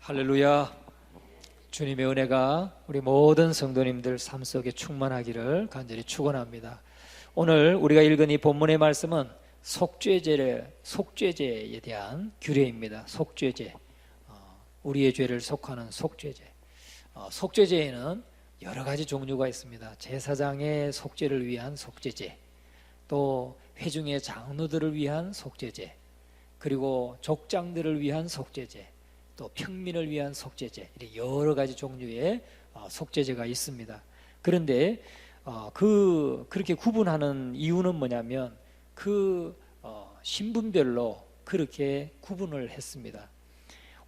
할렐루야. 주님의 은혜가 우리 모든 성도님들 삶 속에 충만하기를 간절히 축원합니다. 오늘 우리가 읽은 이 본문의 말씀은 속죄제에 대한 규례입니다. 속죄제, 우리의 죄를 속하는 속죄제. 속죄제에는 여러 가지 종류가 있습니다. 제사장의 속죄를 위한 속죄제, 또 회중의 장로들을 위한 속죄제, 그리고 족장들을 위한 속죄제, 또 평민을 위한 속죄제, 이렇게 여러 가지 종류의 속죄제가 있습니다. 그런데 그렇게 구분하는 이유는 뭐냐면 신분별로 그렇게 구분을 했습니다.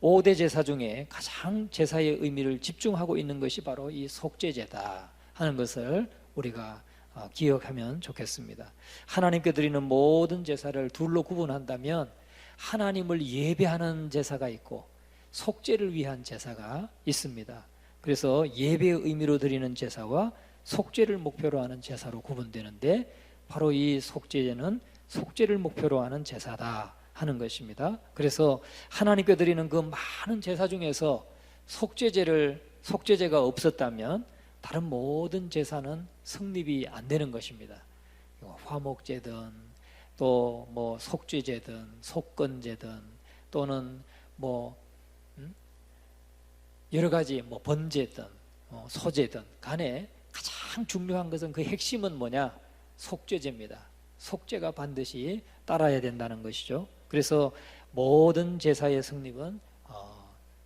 5대 제사 중에 가장 제사의 의미를 집중하고 있는 것이 바로 이 속죄제다 하는 것을 우리가 기억하면 좋겠습니다. 하나님께 드리는 모든 제사를 둘로 구분한다면 하나님을 예배하는 제사가 있고 속죄를 위한 제사가 있습니다. 그래서 예배의 의미로 드리는 제사와 속죄를 목표로 하는 제사로 구분되는데, 바로 이 속죄제는 속죄를 목표로 하는 제사다 하는 것입니다. 그래서 하나님께 드리는 그 많은 제사 중에서 속죄제가 없었다면 다른 모든 제사는 성립이 안 되는 것입니다. 화목제든 또 뭐 속죄제든 속건제든 또는 여러 가지 번제든 소제든 간에 가장 중요한 것은, 그 핵심은 뭐냐? 속죄제입니다. 속죄가 반드시 따라야 된다는 것이죠. 그래서 모든 제사의 성립은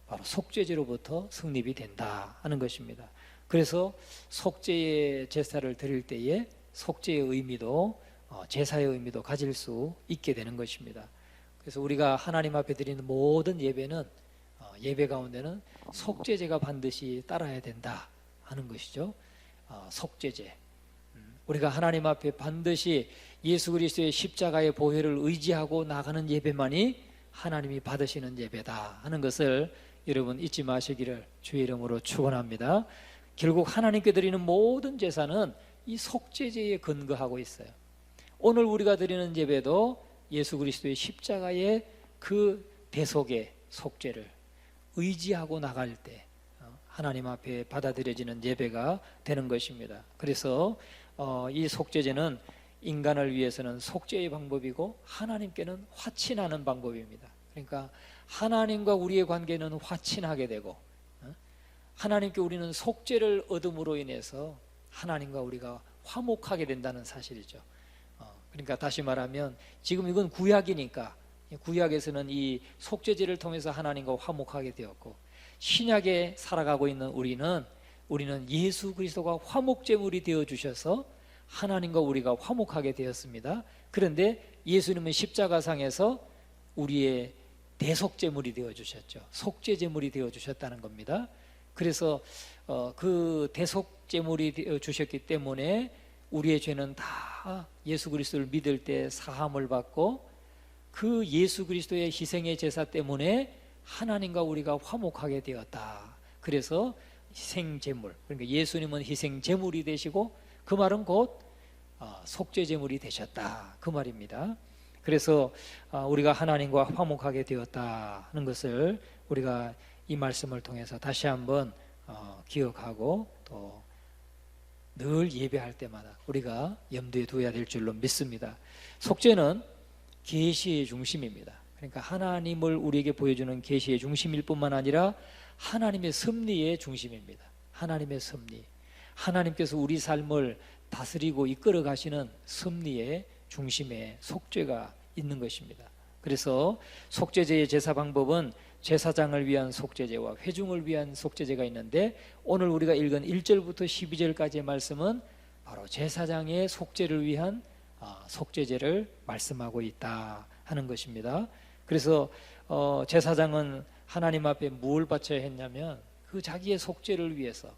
바로 속죄제로부터 성립이 된다 하는 것입니다. 그래서 속죄의 제사를 드릴 때에 속죄의 의미도 제사의 의미도 가질 수 있게 되는 것입니다. 그래서 우리가 하나님 앞에 드리는 모든 예배는 예배 가운데는 속죄제가 반드시 따라야 된다 하는 것이죠. 속죄제, 우리가 하나님 앞에 반드시 예수 그리스도의 십자가의 보혈을 의지하고 나가는 예배만이 하나님이 받으시는 예배다 하는 것을 여러분 잊지 마시기를 주의 이름으로 축원합니다. 결국 하나님께 드리는 모든 제사는 이 속죄제에 근거하고 있어요. 오늘 우리가 드리는 예배도 예수 그리스도의 십자가의 그 대속의 속죄를 의지하고 나갈 때 하나님 앞에 받아들여지는 예배가 되는 것입니다. 그래서 이 속죄제는 인간을 위해서는 속죄의 방법이고 하나님께는 화친하는 방법입니다. 그러니까 하나님과 우리의 관계는 화친하게 되고, 하나님께 우리는 속죄를 얻음으로 인해서 하나님과 우리가 화목하게 된다는 사실이죠. 그러니까 다시 말하면 지금 이건 구약이니까, 구약에서는 이 속죄제를 통해서 하나님과 화목하게 되었고, 신약에 살아가고 있는 우리는 예수 그리스도가 화목제물이 되어 주셔서 하나님과 우리가 화목하게 되었습니다. 그런데 예수님은 십자가상에서 우리의 대속제물이 되어 주셨죠. 속죄제물이 되어 주셨다는 겁니다. 그래서 그 대속제물이 되어 주셨기 때문에 우리의 죄는 다 예수 그리스도를 믿을 때 사함을 받고, 그 예수 그리스도의 희생의 제사 때문에 하나님과 우리가 화목하게 되었다. 그래서 희생제물, 그러니까 예수님은 희생제물이 되시고 그 말은 곧 속죄제물이 되셨다 그 말입니다. 그래서 우리가 하나님과 화목하게 되었다 하는 것을 우리가 이 말씀을 통해서 다시 한번 기억하고 또 늘 예배할 때마다 우리가 염두에 두어야 될 줄로 믿습니다. 속죄는 계시의 중심입니다. 그러니까 하나님을 우리에게 보여주는 계시의 중심일 뿐만 아니라 하나님의 섭리의 중심입니다. 하나님의 섭리, 하나님께서 우리 삶을 다스리고 이끌어 가시는 섭리의 중심에 속죄가 있는 것입니다. 그래서 속죄제의 제사 방법은 제사장을 위한 속죄제와 회중을 위한 속죄제가 있는데, 오늘 우리가 읽은 1절부터 12절까지의 말씀은 바로 제사장의 속죄를 위한 속죄제를 말씀하고 있다 하는 것입니다. 그래서 제사장은 하나님 앞에 뭘 바쳐야 했냐면, 그 자기의 속죄를 위해서,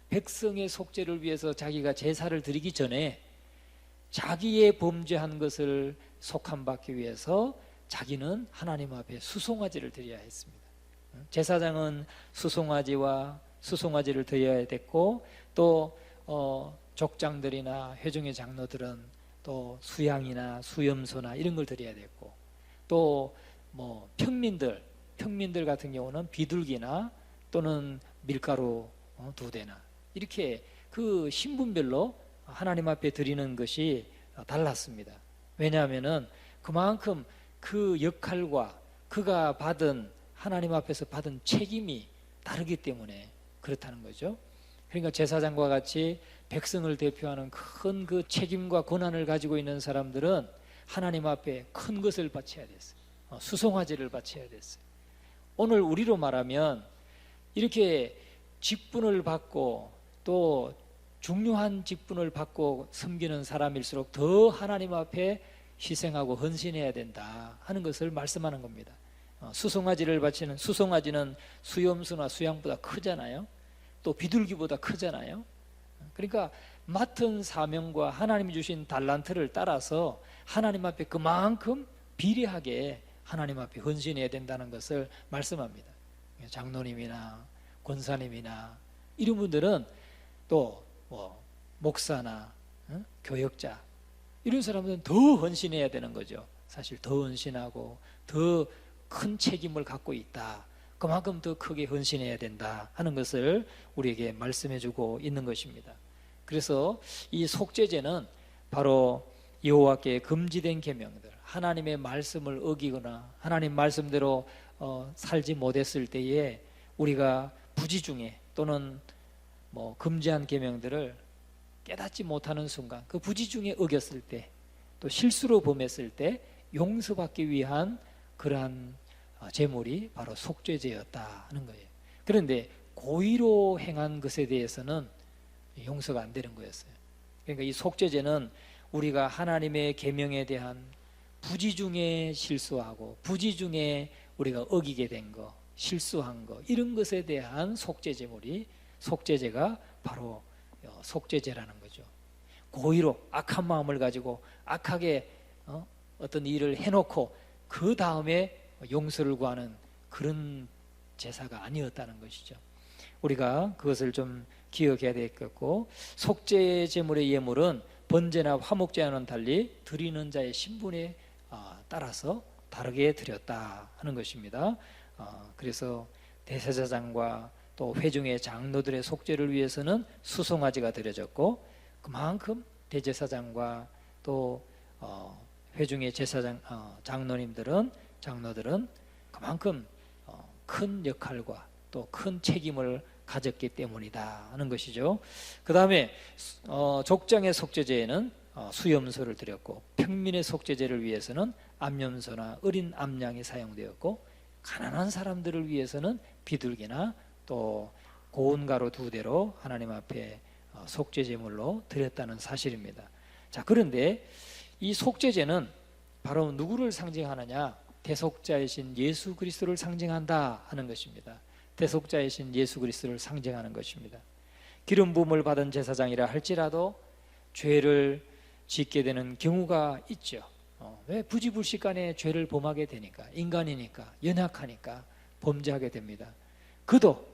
백성의 속죄를 위해서 자기가 제사를 드리기 전에 자기의 범죄한 것을 속함받기 위해서 자기는 하나님 앞에 수송아지를 드려야 했습니다. 제사장은 수송아지를 드려야 됐고, 또 족장들이나 회중의 장로들은 또 수양이나 수염소나 이런 걸 드려야 됐고, 또 평민들, 평민들 같은 경우는 비둘기나 또는 밀가루 2대나 이렇게 그 신분별로 하나님 앞에 드리는 것이 달랐습니다. 왜냐하면은 그만큼 그 역할과 그가 받은 하나님 앞에서 받은 책임이 다르기 때문에 그렇다는 거죠. 그러니까 제사장과 같이 백성을 대표하는 큰 그 책임과 권한을 가지고 있는 사람들은 하나님 앞에 큰 것을 바쳐야 됐어요. 수송아지를 바쳐야 됐어요. 오늘 우리로 말하면 이렇게 직분을 받고 또 중요한 직분을 받고 섬기는 사람일수록 더 하나님 앞에 희생하고 헌신해야 된다 하는 것을 말씀하는 겁니다. 수송아지를 바치는, 수송아지는 수염수나 수양보다 크잖아요. 또 비둘기보다 크잖아요. 그러니까 맡은 사명과 하나님이 주신 달란트를 따라서 하나님 앞에 그만큼 비례하게 하나님 앞에 헌신해야 된다는 것을 말씀합니다. 장로님이나 권사님이나 이런 분들은 또 목사나 교역자 이런 사람들은 더 헌신해야 되는 거죠. 사실 더 헌신하고 더 큰 책임을 갖고 있다. 그만큼 더 크게 헌신해야 된다 하는 것을 우리에게 말씀해 주고 있는 것입니다. 그래서 이 속죄제는 바로 여호와께 금지된 계명들, 하나님의 말씀을 어기거나 하나님 말씀대로 살지 못했을 때에 우리가 부지 중에 또는 금지한 계명들을 깨닫지 못하는 순간, 그 부지 중에 어겼을 때, 또 실수로 범했을 때 용서받기 위한 그러한 제물이 바로 속죄제였다 하는 거예요. 그런데 고의로 행한 것에 대해서는 용서가 안 되는 거였어요. 그러니까 이 속죄제는 우리가 하나님의 계명에 대한 부지 중에 실수하고 부지 중에 우리가 어기게 된 거, 실수한 거, 이런 것에 대한 속죄제물이, 속죄제가 바로 속죄제라는 거죠. 고의로 악한 마음을 가지고 악하게 어떤 일을 해놓고 그 다음에 용서를 구하는 그런 제사가 아니었다는 것이죠. 우리가 그것을 좀 기억해야 되겠고, 속죄 제물의 예물은 번제나 화목제와는 달리 드리는 자의 신분에 따라서 다르게 드렸다 하는 것입니다. 그래서 대제사장과 또 회중의 장로들의 속죄를 위해서는 수송아지가 드려졌고, 그만큼 대제사장과 또 회중의 제사장 장로들은 그만큼 큰 역할과 또 큰 책임을 가졌기 때문이다 하는 것이죠. 그 다음에 족장의 속죄제에는 수염소를 드렸고, 평민의 속죄제를 위해서는 암염소나 어린 암양이 사용되었고, 가난한 사람들을 위해서는 비둘기나 또 고운 가루 2대로 하나님 앞에 속죄제물로 드렸다는 사실입니다. 자, 그런데 이 속죄제는 바로 누구를 상징하느냐? 대속자이신 예수 그리스도를 상징한다 하는 것입니다. 대속자이신 예수 그리스도를 상징하는 것입니다. 기름 부음을 받은 제사장이라 할지라도 죄를 짓게 되는 경우가 있죠. 왜? 부지불식간에 죄를 범하게 되니까, 인간이니까, 연약하니까 범죄하게 됩니다. 그도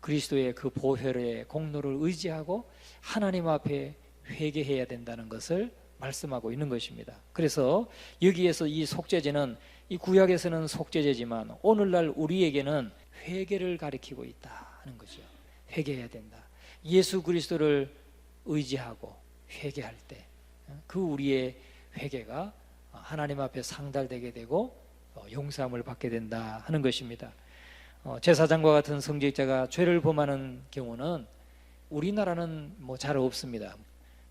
그리스도의 그 보혈의 공로를 의지하고 하나님 앞에 회개해야 된다는 것을 말씀하고 있는 것입니다. 그래서 여기에서 이 속죄제는, 이 구약에서는 속죄제지만 오늘날 우리에게는 회개를 가리키고 있다 하는 거죠. 회개해야 된다. 예수 그리스도를 의지하고 회개할 때 그 우리의 회개가 하나님 앞에 상달되게 되고 용서함을 받게 된다 하는 것입니다. 제사장과 같은 성직자가 죄를 범하는 경우는 우리나라는 잘 없습니다.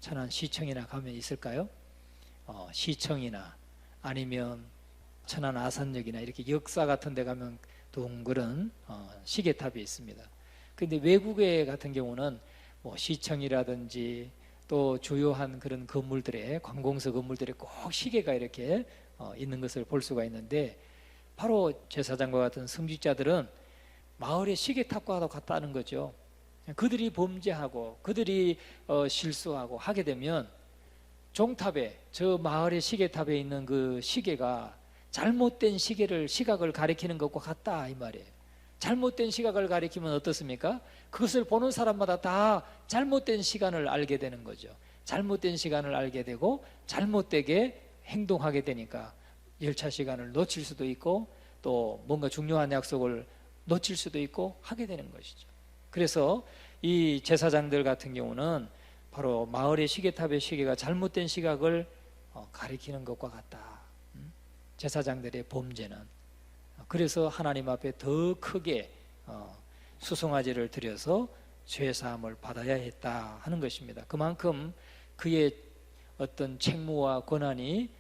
천안 시청이나 가면 있을까요? 시청이나 아니면 천안 아산역이나 이렇게 역사 같은 데 가면 동그란 시계탑이 있습니다. 그런데 외국에 같은 경우는 시청이라든지 또 주요한 그런 건물들에, 관공서 건물들에 꼭 시계가 이렇게 있는 것을 볼 수가 있는데, 바로 제사장과 같은 성직자들은 마을의 시계탑과도 같다는 거죠. 그들이 범죄하고 그들이 실수하고 하게 되면 종탑에, 저 마을의 시계탑에 있는 그 시계가 잘못된 시각을 가리키는 것과 같다 이 말이에요. 잘못된 시각을 가리키면 어떻습니까? 그것을 보는 사람마다 다 잘못된 시간을 알게 되는 거죠. 잘못된 시간을 알게 되고 잘못되게 행동하게 되니까 열차 시간을 놓칠 수도 있고, 또 뭔가 중요한 약속을 놓칠 수도 있고 하게 되는 것이죠. 그래서 이 제사장들 같은 경우는 바로 마을의 시계탑의 시계가 잘못된 시각을 가리키는 것과 같다. 제사장들의 범죄는. 그래서 하나님 앞에 더 크게 수송아지를 드려서 죄사함을 받아야 했다 하는 것입니다. 그만큼 그의 어떤 책무와 권한이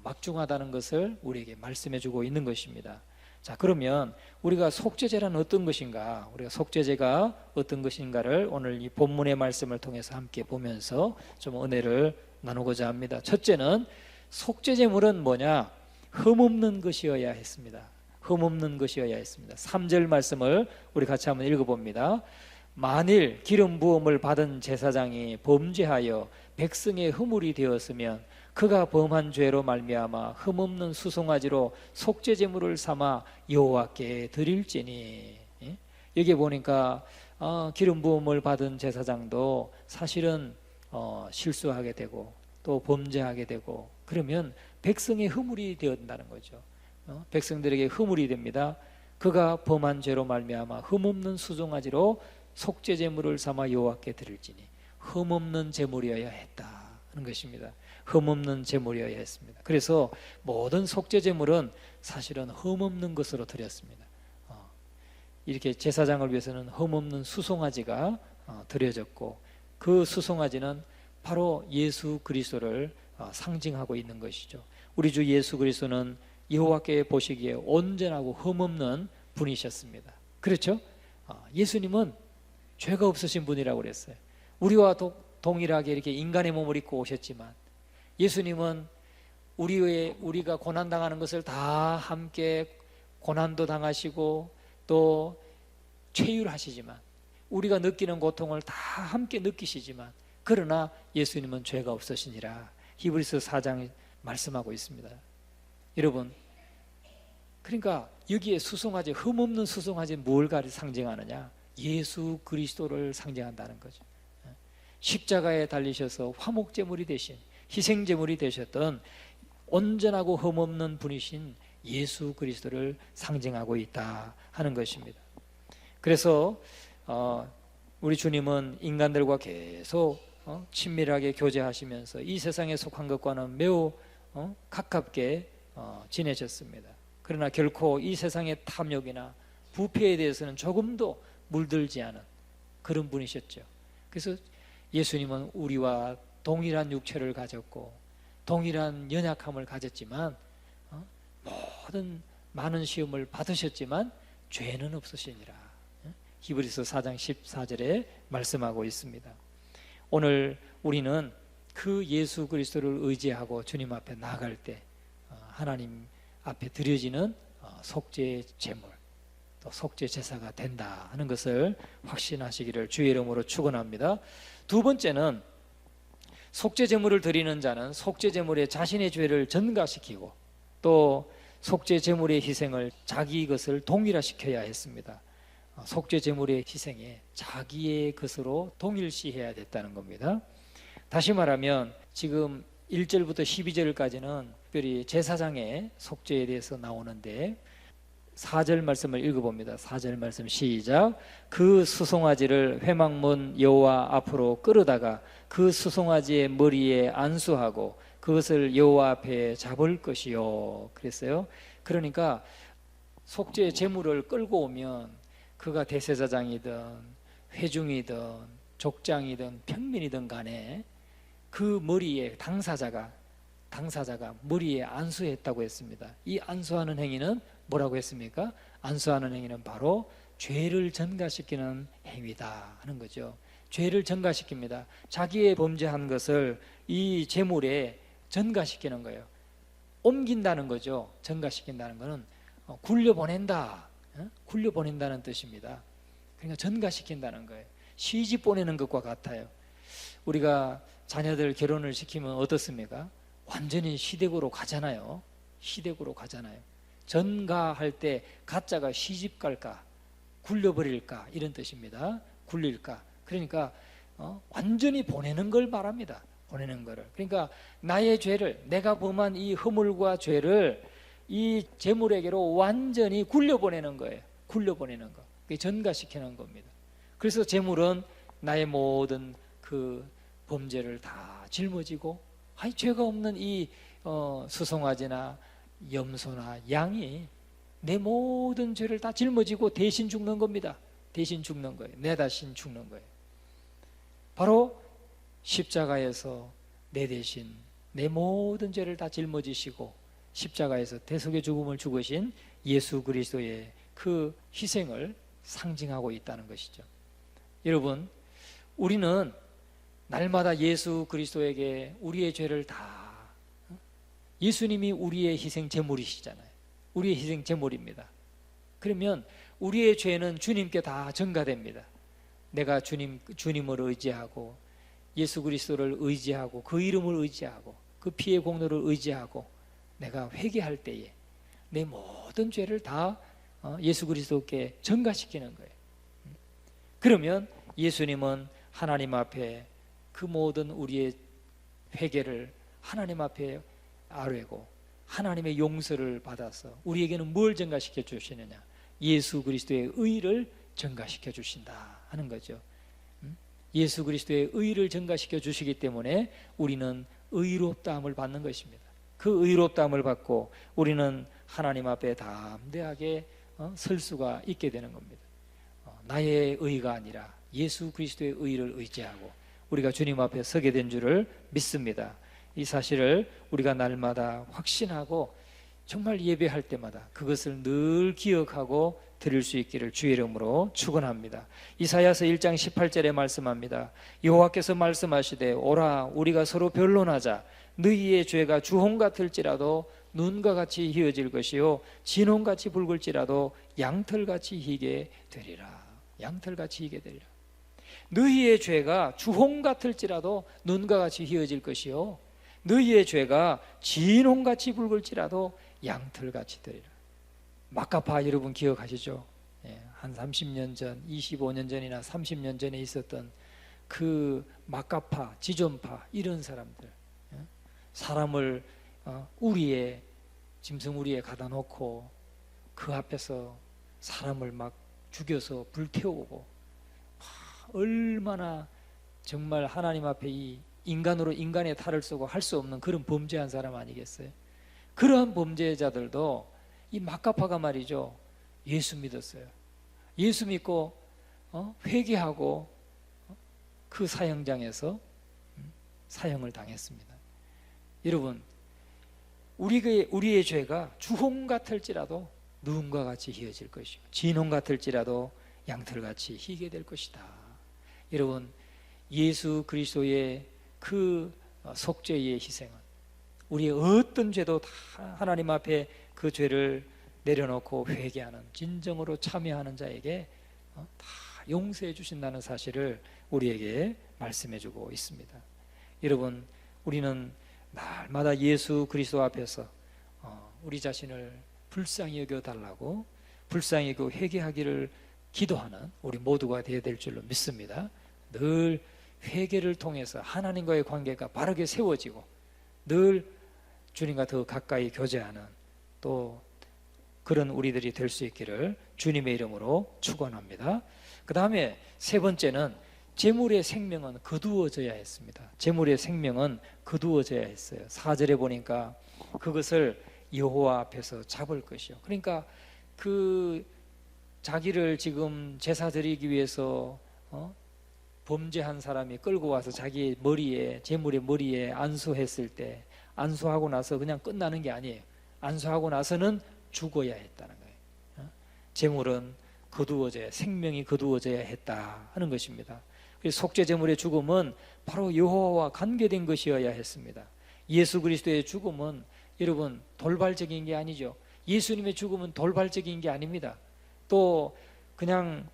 막중하다는 것을 우리에게 말씀해 주고 있는 것입니다. 자, 그러면 우리가 속죄제란 어떤 것인가, 우리가 속죄제가 어떤 것인가를 오늘 이 본문의 말씀을 통해서 함께 보면서 좀 은혜를 나누고자 합니다. 첫째는 속죄제물은 뭐냐? 흠없는 것이어야 했습니다. 흠없는 것이어야 했습니다. 3절 말씀을 우리 같이 한번 읽어봅니다. 만일 기름 부음을 받은 제사장이 범죄하여 백성의 허물이 되었으면 그가 범한 죄로 말미암아 흠없는 수송아지로 속죄제물을 삼아 여호와께 드릴지니. 여기 보니까 기름 부음을 받은 제사장도 사실은 실수하게 되고 또 범죄하게 되고 그러면 백성의 허물이 되었다는 거죠. 백성들에게 허물이 됩니다. 그가 범한 죄로 말미암아 흠없는 수송아지로 속죄제물을 삼아 여호와께 드릴지니. 흠없는 제물이어야 했다 하는 것입니다. 흠없는 제물이어야 했습니다. 그래서 모든 속죄제물은 사실은 흠없는 것으로 드렸습니다. 이렇게 제사장을 위해서는 흠없는 수송아지가 드려졌고 그 수송아지는 바로 예수 그리스도를 상징하고 있는 것이죠. 우리 주 예수 그리스도는 여호와께 보시기에 온전하고 흠없는 분이셨습니다. 그렇죠? 예수님은 죄가 없으신 분이라고 그랬어요. 우리와 동일하게 이렇게 인간의 몸을 입고 오셨지만 예수님은 우리가 고난당하는 것을 다 함께 고난도 당하시고 또 최율하시지만 우리가 느끼는 고통을 다 함께 느끼시지만 그러나 예수님은 죄가 없으시니라 히브리서 4장이 말씀하고 있습니다. 여러분, 그러니까 여기에 수송아지, 흠없는 수송아지 뭘 상징하느냐? 예수 그리스도를 상징한다는 거죠. 십자가에 달리셔서 화목제물이 되신, 희생제물이 되셨던 온전하고 흠없는 분이신 예수 그리스도를 상징하고 있다 하는 것입니다. 그래서 우리 주님은 인간들과 계속 친밀하게 교제하시면서 이 세상에 속한 것과는 매우 가깝게 지내셨습니다. 그러나 결코 이 세상의 탐욕이나 부패에 대해서는 조금도 물들지 않은 그런 분이셨죠. 그래서 예수님은 우리와 동일한 육체를 가졌고 동일한 연약함을 가졌지만 모든 많은 시험을 받으셨지만 죄는 없으시니라. 히브리서 4장 14절에 말씀하고 있습니다. 오늘 우리는 그 예수 그리스도를 의지하고 주님 앞에 나아갈 때 하나님 앞에 드려지는 속죄 제물 또 속죄 제사가 된다 하는 것을 확신하시기를 주의 이름으로 축원합니다. 두 번째는 속죄 제물을 드리는 자는 속죄 제물에 자신의 죄를 전가시키고 또 속죄 제물의 희생을 자기 것을 동일화시켜야 했습니다. 속죄 제물의 희생에 자기의 것으로 동일시해야 됐다는 겁니다. 다시 말하면 지금 1절부터 12절까지는 특별히 제사장의 속죄에 대해서 나오는데 4절 말씀을 읽어봅니다. 4절 말씀 시작. 그 수송아지를 회막문 여호와 앞으로 끌어다가 그 수송아지의 머리에 안수하고 그것을 여호와 앞에 잡을 것이요. 그랬어요. 그러니까 속죄 제물을 끌고 오면 그가 대제사장이든 회중이든 족장이든 평민이든 간에 그 머리에 당사자가 머리에 안수했다고 했습니다. 이 안수하는 행위는 뭐라고 했습니까? 안수하는 행위는 바로 죄를 전가시키는 행위다 하는 거죠. 죄를 전가시킵니다. 자기의 범죄한 것을 이 제물에 전가시키는 거예요. 옮긴다는 거죠. 전가시킨다는 것은 굴려보낸다, 굴려보낸다는 뜻입니다. 그러니까 전가시킨다는 거예요. 시집 보내는 것과 같아요. 우리가 자녀들 결혼을 시키면 어떻습니까? 완전히 시댁으로 가잖아요. 시댁으로 가잖아요. 전가할 때 가짜가 시집 갈까 굴려버릴까 이런 뜻입니다. 굴릴까. 그러니까 완전히 보내는 걸 말합니다. 보내는 거를. 그러니까 나의 죄를, 내가 범한 이 허물과 죄를 이 재물에게로 완전히 굴려보내는 거예요. 굴려보내는 거. 전가시키는 겁니다. 그래서 재물은 나의 모든 그 범죄를 다 짊어지고, 죄가 없는 이 수송아지나 염소나 양이 내 모든 죄를 다 짊어지고 대신 죽는 겁니다. 대신 죽는 거예요. 내 대신 죽는 거예요. 바로 십자가에서 내 대신 내 모든 죄를 다 짊어지시고 십자가에서 대속의 죽음을 죽으신 예수 그리스도의 그 희생을 상징하고 있다는 것이죠. 여러분, 우리는 날마다 예수 그리스도에게 우리의 죄를 다, 예수님이 우리의 희생 제물이시잖아요. 우리의 희생 제물입니다. 그러면 우리의 죄는 주님께 다 전가됩니다. 내가 주님을 의지하고 예수 그리스도를 의지하고 그 이름을 의지하고 그 피의 공로를 의지하고 내가 회개할 때에 내 모든 죄를 다 예수 그리스도께 전가시키는 거예요. 그러면 예수님은 하나님 앞에 그 모든 우리의 회개를 하나님 앞에 아뢰고 하나님의 용서를 받아서 우리에게는 뭘 전가시켜 주시느냐? 예수 그리스도의 의를 전가시켜 주신다 하는 거죠. 예수 그리스도의 의를 전가시켜 주시기 때문에 우리는 의롭다함을 받는 것입니다. 그 의롭다함을 받고 우리는 하나님 앞에 담대하게 설 수가 있게 되는 겁니다. 나의 의가 아니라 예수 그리스도의 의를 의지하고 우리가 주님 앞에 서게 된 줄을 믿습니다. 이 사실을 우리가 날마다 확신하고 정말 예배할 때마다 그것을 늘 기억하고 드릴 수 있기를 주의 이름으로 축원합니다. 이사야서 1장 18절에 말씀합니다. 여호와께서 말씀하시되 오라 우리가 서로 변론하자. 너희의 죄가 주홍 같을지라도 눈과 같이 희어질 것이요 진홍같이 붉을지라도 양털같이 희게 되리라. 양털같이 희게 되리라. 너희의 죄가 주홍 같을지라도 눈과 같이 희어질 것이요 너희의 죄가 진홍같이 붉을지라도 양털같이 되리라. 마카파 여러분 기억하시죠? 한 30년 전, 25년 전이나 30년 전에 있었던 그 마카파, 지존파 이런 사람들, 사람을 우리에 짐승 우리에 가다 놓고 그 앞에서 사람을 막 죽여서 불태우고 얼마나 정말 하나님 앞에 이 인간으로 인간의 탈을 쓰고 할 수 없는 그런 범죄한 사람 아니겠어요? 그러한 범죄자들도 이 마카파가 말이죠, 예수 믿었어요. 예수 믿고 회개하고 그 사형장에서 사형을 당했습니다. 여러분, 우리의 죄가 주홍 같을지라도 눈과 같이 희어질 것이요 진홍 같을지라도 양털같이 희게 될 것이다. 여러분, 예수 그리스도의 그 속죄의 희생은 우리의 어떤 죄도 다 하나님 앞에 그 죄를 내려놓고 회개하는 진정으로 참여하는 자에게 다 용서해 주신다는 사실을 우리에게 말씀해 주고 있습니다. 여러분, 우리는 날마다 예수 그리스도 앞에서 우리 자신을 불쌍히 여겨달라고 불쌍히 여겨 회개하기를 기도하는 우리 모두가 되어야 될 줄로 믿습니다. 늘 회개를 통해서 하나님과의 관계가 바르게 세워지고 늘 주님과 더 가까이 교제하는 또 그런 우리들이 될 수 있기를 주님의 이름으로 축원합니다. 그 다음에 세 번째는 재물의 생명은 거두어져야 했습니다. 재물의 생명은 거두어져야 했어요. 4절에 보니까 그것을 여호와 앞에서 잡을 것이요. 그러니까 그 자기를 지금 제사 드리기 위해서 범죄한 사람이 끌고 와서 자기 머리에 재물의 머리에 안수했을 때 안수하고 나서 그냥 끝나는 게 아니에요. 안수하고 나서는 죽어야 했다는 거예요. 재물은 거두어져야, 생명이 거두어져야 했다 하는 것입니다. 속죄 제물의 죽음은 바로 여호와와 관계된 것이어야 했습니다. 예수 그리스도의 죽음은 여러분 돌발적인 게 아니죠. 예수님의 죽음은 돌발적인 게 아닙니다. 또 그냥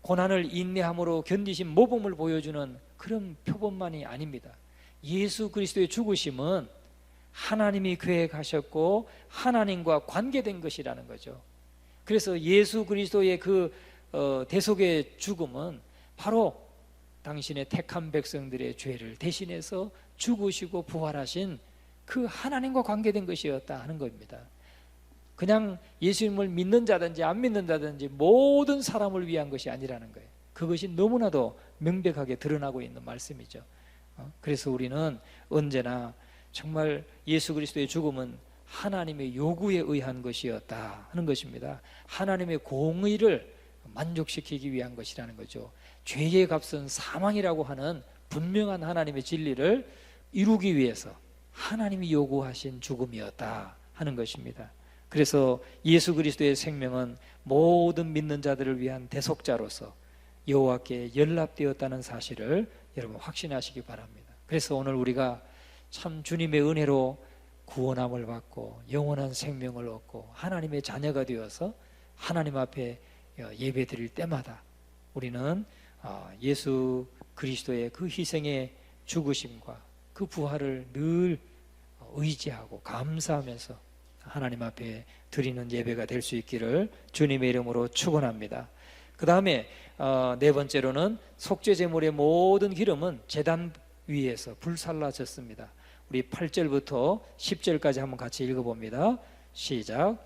고난을 인내함으로 견디신 모범을 보여주는 그런 표본만이 아닙니다. 예수 그리스도의 죽으심은 하나님이 계획하셨고 하나님과 관계된 것이라는 거죠. 그래서 예수 그리스도의 그 대속의 죽음은 바로 당신의 택한 백성들의 죄를 대신해서 죽으시고 부활하신 그 하나님과 관계된 것이었다 하는 겁니다. 그냥 예수님을 믿는 자든지 안 믿는 자든지 모든 사람을 위한 것이 아니라는 거예요. 그것이 너무나도 명백하게 드러나고 있는 말씀이죠. 그래서 우리는 언제나 정말 예수 그리스도의 죽음은 하나님의 요구에 의한 것이었다 하는 것입니다. 하나님의 공의를 만족시키기 위한 것이라는 거죠. 죄의 값은 사망이라고 하는 분명한 하나님의 진리를 이루기 위해서 하나님이 요구하신 죽음이었다 하는 것입니다. 그래서 예수 그리스도의 생명은 모든 믿는 자들을 위한 대속자로서 여호와께 연락되었다는 사실을 여러분 확신하시기 바랍니다. 그래서 오늘 우리가 참 주님의 은혜로 구원함을 받고 영원한 생명을 얻고 하나님의 자녀가 되어서 하나님 앞에 예배 드릴 때마다 우리는 예수 그리스도의 그 희생의 죽으심과 그 부활을 늘 의지하고 감사하면서 하나님 앞에 드리는 예배가 될 수 있기를 주님의 이름으로 축원합니다. 그 다음에 네 번째로는 속죄제물의 모든 기름은 제단 위에서 불살라졌습니다. 우리 8절부터 10절까지 한번 같이 읽어봅니다. 시작.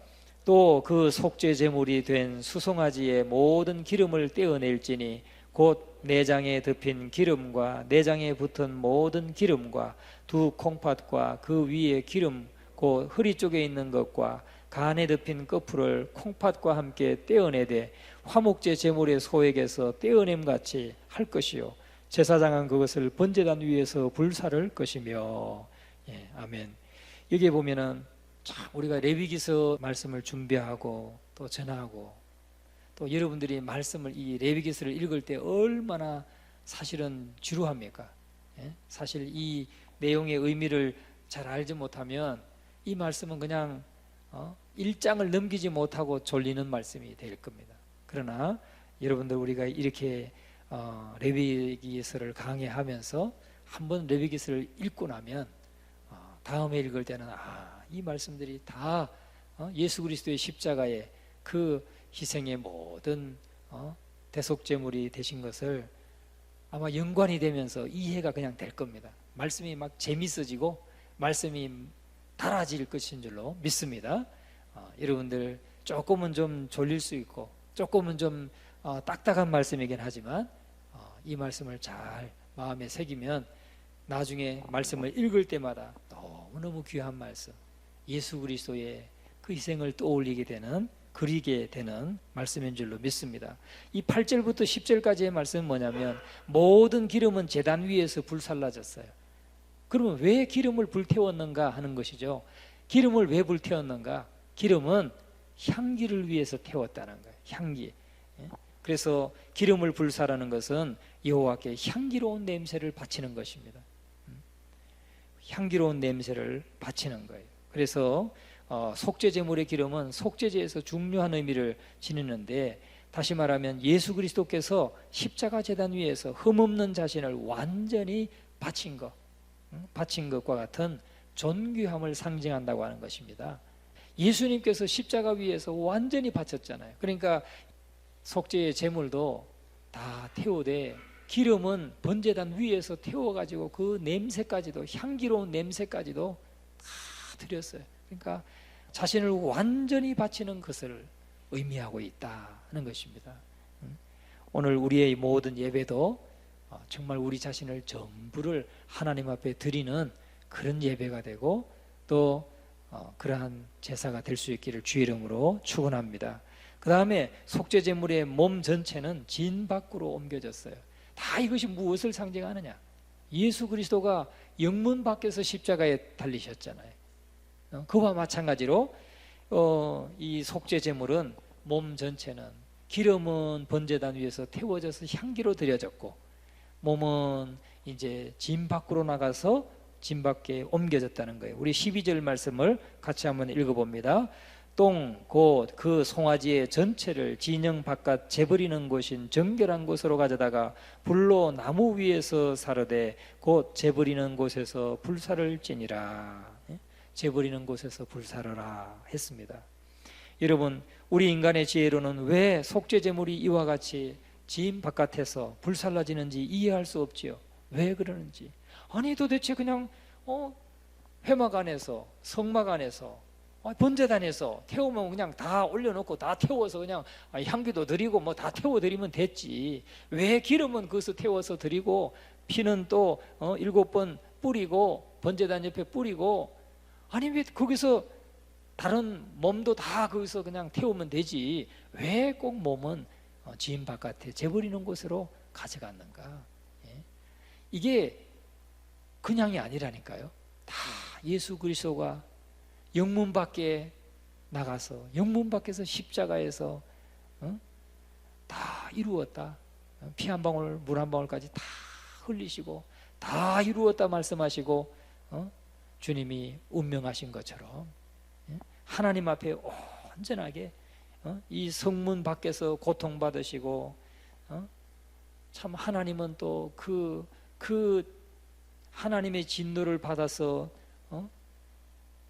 또 그 속죄제물이 된 수송아지의 모든 기름을 떼어낼지니 곧 내장에 덮인 기름과 내장에 붙은 모든 기름과 두 콩팥과 그 위에 기름 곧 허리 쪽에 있는 것과 간에 덮인 거풀을 콩팥과 함께 떼어내되 화목제 제물의 소액에서 떼어냄같이 할 것이요 제사장은 그것을 번제단 위에서 불사를 것이며. 예, 아멘. 여기 보면은 참 우리가 레위기서 말씀을 준비하고 또 전하고 또 여러분들이 말씀을 이 레위기서를 읽을 때 얼마나 사실은 지루합니까? 예? 사실 이 내용의 의미를 잘 알지 못하면 이 말씀은 그냥 1장을 넘기지 못하고 졸리는 말씀이 될 겁니다. 그러나 여러분들 우리가 이렇게 레위기서를 강의하면서 한번 레위기서를 읽고 나면 다음에 읽을 때는 이 말씀들이 다 예수 그리스도의 십자가의 그 희생의 모든 대속제물이 되신 것을 아마 연관이 되면서 이해가 그냥 될 겁니다. 말씀이 막 재밌어지고 말씀이 달아질 것인 줄로 믿습니다. 여러분들 조금은 좀 졸릴 수 있고 조금은 좀 딱딱한 말씀이긴 하지만 이 말씀을 잘 마음에 새기면 나중에 말씀을 읽을 때마다 너무너무 귀한 말씀, 예수 그리스도의 그 희생을 떠올리게 되는, 그리게 되는 말씀인 줄로 믿습니다. 이 8절부터 10절까지의 말씀은 뭐냐면 모든 기름은 제단 위에서 불살라졌어요. 그러면 왜 기름을 불태웠는가 하는 것이죠. 기름을 왜 불태웠는가? 기름은 향기를 위해서 태웠다는 거예요. 향기. 그래서 기름을 불사라는 것은 여호와께 향기로운 냄새를 바치는 것입니다. 향기로운 냄새를 바치는 거예요. 그래서 속죄제물의 기름은 속죄제에서 중요한 의미를 지니는데, 다시 말하면 예수 그리스도께서 십자가 제단 위에서 흠없는 자신을 완전히 바친 것과 같은 존귀함을 상징한다고 하는 것입니다. 예수님께서 십자가 위에서 완전히 바쳤잖아요. 그러니까 속죄의 제물도 다 태우되 기름은 번제단 위에서 태워가지고 그 냄새까지도, 향기로운 냄새까지도 다 드렸어요. 그러니까 자신을 완전히 바치는 것을 의미하고 있다는 것입니다. 오늘 우리의 모든 예배도 정말 우리 자신을 전부를 하나님 앞에 드리는 그런 예배가 되고 또 그러한 제사가 될 수 있기를 주의 이름으로 축원합니다. 그 다음에 속죄제물의 몸 전체는 진 밖으로 옮겨졌어요. 다 이것이 무엇을 상징하느냐? 예수 그리스도가 영문 밖에서 십자가에 달리셨잖아요. 그와 마찬가지로 이 속죄제물은 몸 전체는, 기름은 번제단 위에서 태워져서 향기로 드려졌고 몸은 이제 진 밖으로 나가서 진 밖에 옮겨졌다는 거예요. 우리 12절 말씀을 같이 한번 읽어봅니다. 똥 곧 그 송아지의 전체를 진영 바깥 재버리는 곳인 정결한 곳으로 가져다가 불로 나무 위에서 사르되 곧 재버리는 곳에서 불사를 지니라. 재버리는 곳에서 불사르라 했습니다. 여러분, 우리 인간의 지혜로는 왜 속죄제물이 이와 같이 진 바깥에서 불살라지는지 이해할 수 없지요. 왜 그러는지. 아니 도대체 그냥 회막 안에서, 성막 안에서 번제단에서 태우면 그냥 다 올려놓고 다 태워서 그냥 향기도 드리고 뭐 다 태워드리면 됐지. 왜 기름은 거기서 태워서 드리고 피는 또 7번 뿌리고 번제단 옆에 뿌리고, 아니 왜 거기서 다른 몸도 다 거기서 그냥 태우면 되지, 왜 꼭 몸은 지인 바깥에 재버리는 곳으로 가져갔는가? 예? 이게 그냥이 아니라니까요. 다 예수 그리스도가 영문 밖에 나가서 영문 밖에서 십자가에서 다 이루었다, 피 한 방울 물 한 방울까지 다 흘리시고 다 이루었다 말씀하시고 주님이 운명하신 것처럼 하나님 앞에 온전하게 이 성문 밖에서 고통받으시고, 참 하나님은 또 그 하나님의 진노를 받아서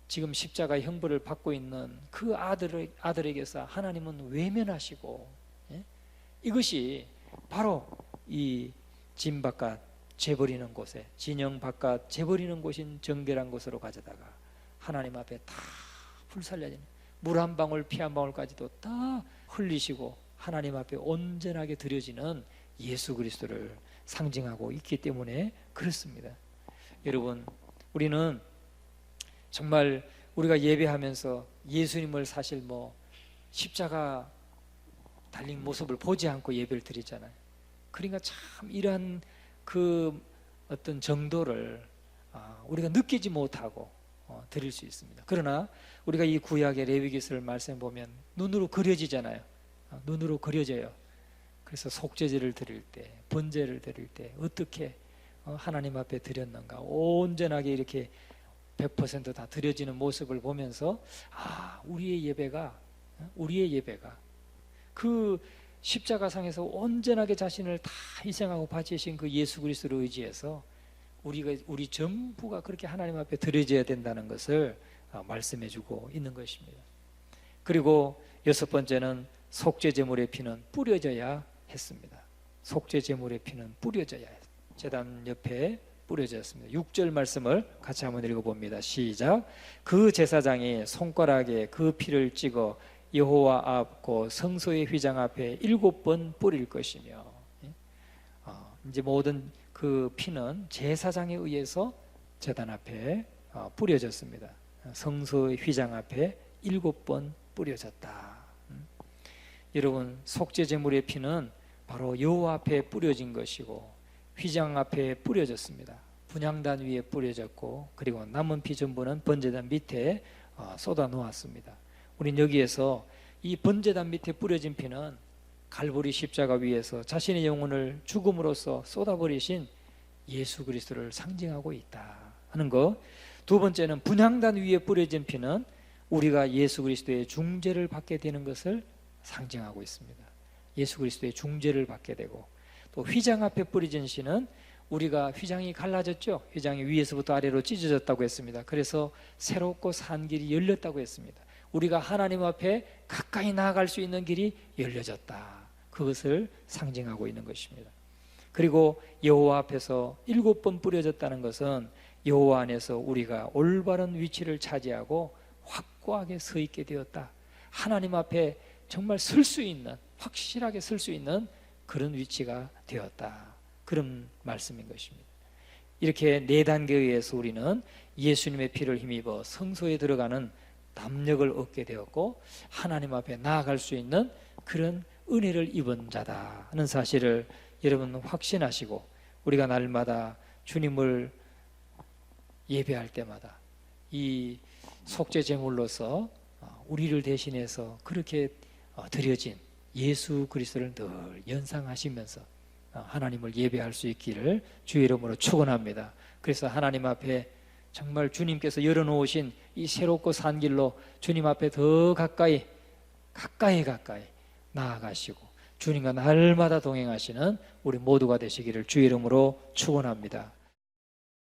지금 십자가 형벌을 받고 있는 그 아들에게서 하나님은 외면하시고, 이것이 바로 이 진 바깥 재버리는 곳에, 진영 바깥 재버리는 곳인 정결한 곳으로 가져다가 하나님 앞에 다 불살려진 물 한 방울 피 한 방울까지도 다 흘리시고 하나님 앞에 온전하게 드려지는 예수 그리스도를 상징하고 있기 때문에 그렇습니다. 여러분, 우리는 정말 우리가 예배하면서 예수님을 사실 뭐 십자가 달린 모습을 보지 않고 예배를 드리잖아요. 그러니까 참 이러한 그 어떤 정도를 우리가 느끼지 못하고 드릴 수 있습니다. 그러나 우리가 이 구약의 레위기서를 말씀 보면 눈으로 그려지잖아요. 눈으로 그려져요. 그래서 속죄제를 드릴 때, 번제를 드릴 때 어떻게 하나님 앞에 드렸는가, 온전하게 이렇게 100% 다 드려지는 모습을 보면서 우리의 예배가 그 십자가상에서 온전하게 자신을 다 희생하고 바치신 그 예수 그리스도를 의지해서 우리 전부가 그렇게 하나님 앞에 드려져야 된다는 것을 말씀해주고 있는 것입니다. 그리고 6번째는 속죄제물의 피는 뿌려져야 했습니다. 속죄제물의 피는 뿌려져야 했습니다. 제단 옆에 뿌려졌습니다. 6절 말씀을 같이 한번 읽어봅니다. 시작. 그 제사장이 손가락에 그 피를 찍어 여호와 앞 곧 성소의 휘장 앞에 7번 뿌릴 것이며, 이제 모든 그 피는 제사장에 의해서 제단 앞에 뿌려졌습니다. 성소의 휘장 앞에 7번 뿌려졌다. 여러분, 속죄제물의 피는 바로 여호와 앞에 뿌려진 것이고 휘장 앞에 뿌려졌습니다. 분향단 위에 뿌려졌고, 그리고 남은 피 전부는 번제단 밑에 쏟아 놓았습니다. 우린 여기에서 이 번제단 밑에 뿌려진 피는 갈보리 십자가 위에서 자신의 영혼을 죽음으로써 쏟아버리신 예수 그리스도를 상징하고 있다 하는 것. 두 번째는 분향단 위에 뿌려진 피는 우리가 예수 그리스도의 중죄를 받게 되는 것을 상징하고 있습니다. 예수 그리스도의 중죄를 받게 되고, 또 휘장 앞에 뿌려진 씨는 우리가 휘장이 갈라졌죠. 휘장이 위에서부터 아래로 찢어졌다고 했습니다. 그래서 새롭고 산 길이 열렸다고 했습니다. 우리가 하나님 앞에 가까이 나아갈 수 있는 길이 열려졌다, 그것을 상징하고 있는 것입니다. 그리고 여호와 앞에서 7번 뿌려졌다는 것은 여호와 안에서 우리가 올바른 위치를 차지하고 확고하게 서 있게 되었다, 하나님 앞에 정말 설 수 있는, 확실하게 설 수 있는 그런 위치가 되었다, 그런 말씀인 것입니다. 이렇게 4단계에 의해서 우리는 예수님의 피를 힘입어 성소에 들어가는 담력을 얻게 되었고 하나님 앞에 나아갈 수 있는 그런 은혜를 입은 자다 하는 사실을 여러분 확신하시고, 우리가 날마다 주님을 예배할 때마다 이 속죄 제물로서 우리를 대신해서 그렇게 드려진 예수 그리스도를 늘 연상하시면서 하나님을 예배할 수 있기를 주의 이름으로 축원합니다. 그래서 하나님 앞에 정말 주님께서 열어놓으신 이 새롭고 산 길로 주님 앞에 더 가까이 나아가시고 주님과 날마다 동행하시는 우리 모두가 되시기를 주의 이름으로 축원합니다.